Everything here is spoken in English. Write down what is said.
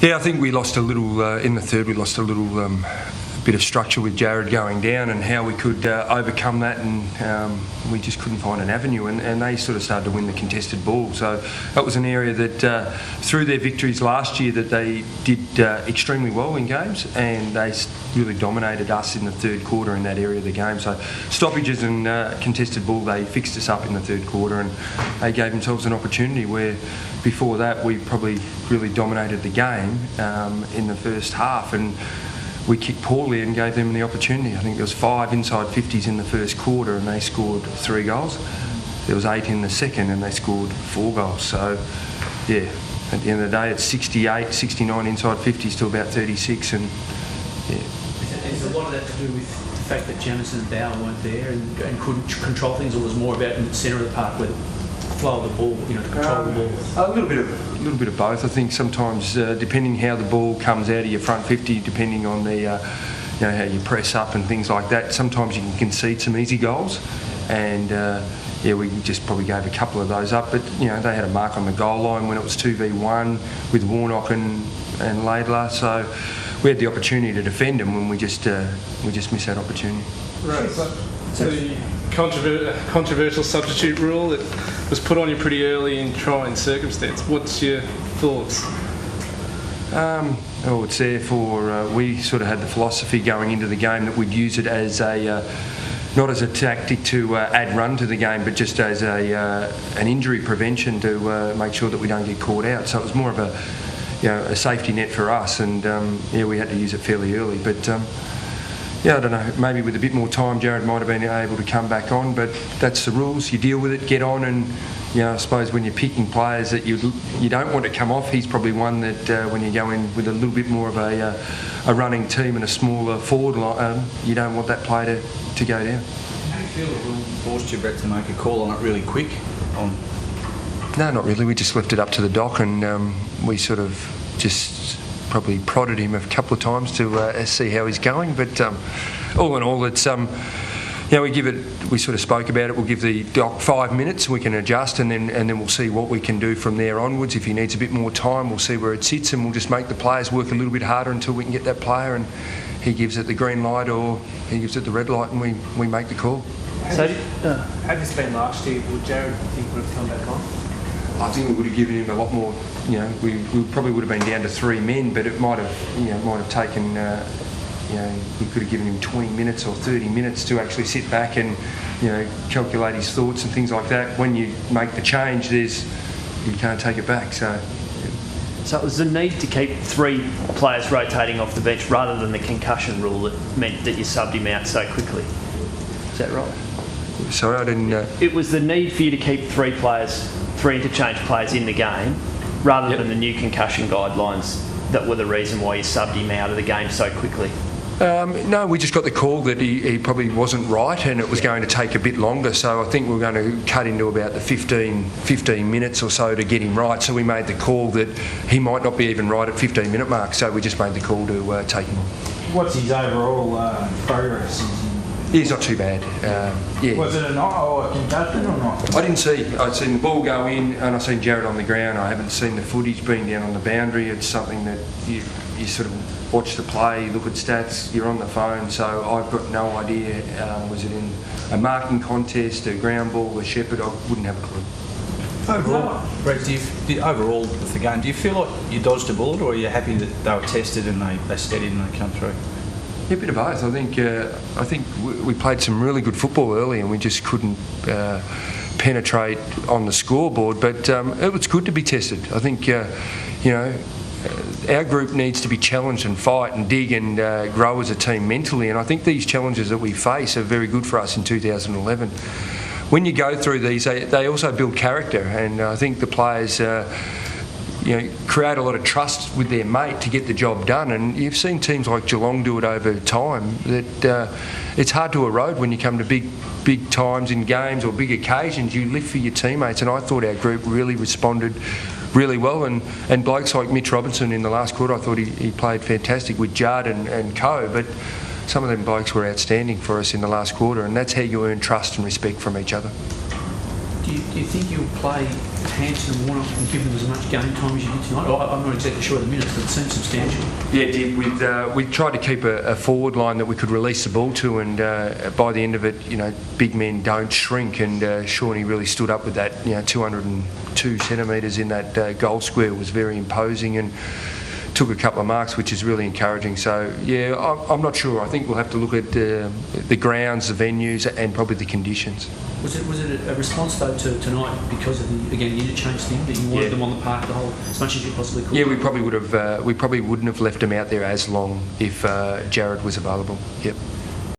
Yeah, I think we lost a little in the third. We lost a little bit of structure with Jared going down and how we could overcome that, and we just couldn't find an avenue, and they sort of started to win the contested ball. So that was an area that through their victories last year that they did extremely well in games, and they really dominated us in the third quarter in that area of the game. So stoppages and contested ball, they fixed us up in the third quarter, and they gave themselves an opportunity where before that we probably really dominated the game in the first half, and we kicked poorly and gave them the opportunity. I think there was 5 inside 50s in the first quarter and they scored 3 goals. There was 8 in the second and they scored 4 goals. So, yeah, at the end of the day, it's 68, 69 inside 50s to about 36, and yeah. Is a lot of that to do with the fact that Jamison and Bauer weren't there and couldn't control things, or was more about in the centre of the park where the flow of the ball, to control the ball? A little bit of both. I think sometimes, depending how the ball comes out of your front 50, depending on the, how you press up and things like that, sometimes you can concede some easy goals. And we just probably gave a couple of those up. But they had a mark on the goal line when it was 2v1 with Warnock and Laidler. So we had the opportunity to defend them when we just missed that opportunity. Right. So the controversial substitute rule that was put on you pretty early in trying circumstance. What's your thoughts? It's there for... we sort of had the philosophy going into the game that we'd use it as a... not as a tactic to add run to the game, but just as an injury prevention to make sure that we don't get caught out. So it was more of a safety net for us, and we had to use it fairly early. But I don't know, maybe with a bit more time Jared might have been able to come back on, but that's the rules. You deal with it, get on, and I suppose when you're picking players that you don't want to come off, he's probably one that when you go in with a little bit more of a running team and a smaller forward line, you don't want that player to go down. How do you feel the rule forced you, Brett, to make a call on it really quick? No, not really. We just left it up to the doc, and we sort of just probably prodded him a couple of times to see how he's going. But all in all, it's we sort of spoke about it. We'll give the doc 5 minutes. We can adjust, and then we'll see what we can do from there onwards. If he needs a bit more time, we'll see where it sits, and we'll just make the players work a little bit harder until we can get that player, and he gives it the green light or he gives it the red light, and we make the call. So, had this been last year, would Jared think would have come back on? I think we would have given him a lot more. We probably would have been down to 3 men, but it might have taken. We could have given him 20 minutes or 30 minutes to actually sit back and calculate his thoughts and things like that. When you make the change, you can't take it back. So it was the need to keep 3 players rotating off the bench rather than the concussion rule that meant that you subbed him out so quickly. Is that right? Sorry, I didn't... It was the need for you to keep 3 interchange players in the game rather than the new concussion guidelines that were the reason why you subbed him out of the game so quickly. No, we just got the call that he probably wasn't right and it was going to take a bit longer, so I think we were going to cut into about the 15 minutes or so to get him right, so we made the call that he might not be even right at 15-minute mark, so we just made the call to take him on. What's his overall progress? Yeah, he's not too bad. Was it a concussion or not? I didn't see. I'd seen the ball go in and I've seen Jared on the ground. I haven't seen the footage being down on the boundary. It's something that you sort of watch the play, look at stats, you're on the phone, so I've got no idea. Was it in a marking contest, a ground ball, a shepherd? I wouldn't have a clue. Overall, Brett, overall with the game, do you feel like you dodged a bullet, or are you happy that they were tested and they steadied and they come through? Yeah, a bit of both. I think we played some really good football early and we just couldn't penetrate on the scoreboard, but it was good to be tested. I think, our group needs to be challenged and fight and dig and grow as a team mentally, and I think these challenges that we face are very good for us in 2011. When you go through these, they also build character, and I think the players create a lot of trust with their mate to get the job done, and you've seen teams like Geelong do it over time, that it's hard to erode when you come to big times in games or big occasions. You live for your teammates, and I thought our group really responded really well, and blokes like Mitch Robinson in the last quarter, I thought he played fantastic with Judd and Co, but some of them blokes were outstanding for us in the last quarter, and that's how you earn trust and respect from each other. Do Do you think you'll play Hanson and Warnock and give them as much game time as you did tonight? I'm not exactly sure of the minutes, but it seems substantial. Yeah, it did. We tried to keep a forward line that we could release the ball to, and by the end of it, big men don't shrink, and Shawnee really stood up with that. 202 centimetres in that goal square was very imposing, and took a couple of marks, which is really encouraging. So, yeah, I'm not sure. I think we'll have to look at the grounds, the venues, and probably the conditions. Was it a response though to tonight because of the interchange thing that you wanted them on the park the whole as much as you possibly could? Yeah, we probably would have. We probably wouldn't have left them out there as long if Jared was available. Yep.